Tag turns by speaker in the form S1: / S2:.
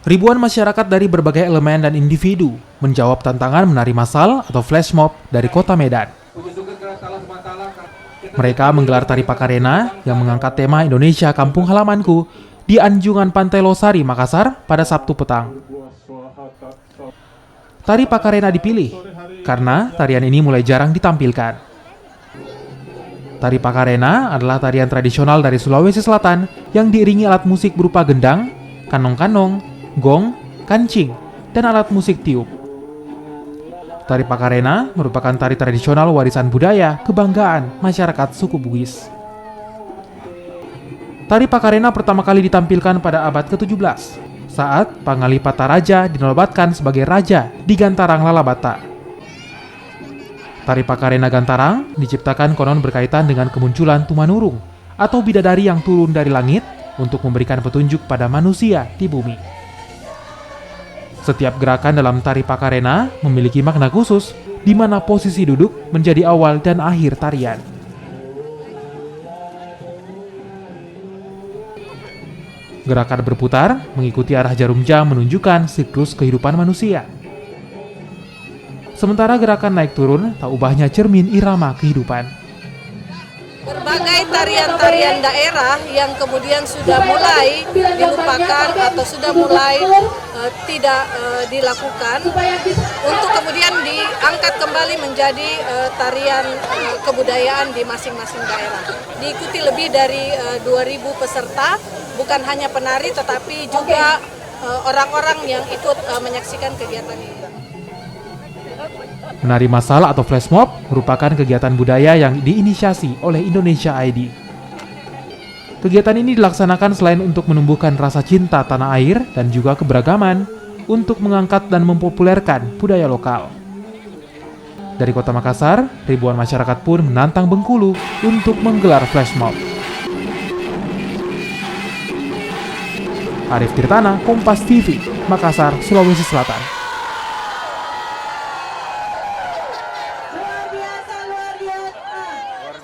S1: Ribuan masyarakat dari berbagai elemen dan individu menjawab tantangan menari massal atau flash mob dari kota Medan. Mereka menggelar tari Pakarena yang mengangkat tema Indonesia Kampung Halamanku di Anjungan Pantai Losari, Makassar pada Sabtu petang. Tari Pakarena dipilih karena tarian ini mulai jarang ditampilkan. Tari Pakarena adalah tarian tradisional dari Sulawesi Selatan yang diiringi alat musik berupa gendang, kanong-kanong, gong, kancing, dan alat musik tiup. Tari Pakarena merupakan tari tradisional warisan budaya kebanggaan masyarakat suku Bugis. Tari Pakarena pertama kali ditampilkan pada abad ke-17 saat Pangalipata Raja dinobatkan sebagai raja di Gantarang Lalabata. Tari Pakarena Gantarang diciptakan konon berkaitan dengan kemunculan Tumanurung atau bidadari yang turun dari langit untuk memberikan petunjuk pada manusia di bumi. Setiap gerakan dalam tari Pakarena memiliki makna khusus, di mana posisi duduk menjadi awal dan akhir tarian. Gerakan berputar mengikuti arah jarum jam menunjukkan siklus kehidupan manusia. Sementara gerakan naik turun tak ubahnya cermin irama kehidupan.
S2: Berbagai tarian-tarian daerah yang kemudian sudah mulai dilupakan atau sudah mulai tidak dilakukan untuk kemudian diangkat kembali menjadi tarian kebudayaan di masing-masing daerah. Diikuti lebih dari 2.000 peserta, bukan hanya penari tetapi juga orang-orang yang ikut menyaksikan kegiatan ini.
S1: Menari massal atau flash mob merupakan kegiatan budaya yang diinisiasi oleh Indonesia ID. Kegiatan ini dilaksanakan selain untuk menumbuhkan rasa cinta tanah air dan juga keberagaman, untuk mengangkat dan mempopulerkan budaya lokal. Dari kota Makassar, ribuan masyarakat pun menantang Bengkulu untuk menggelar flash mob. Arif Tirtana, Kompas TV, Makassar, Sulawesi Selatan.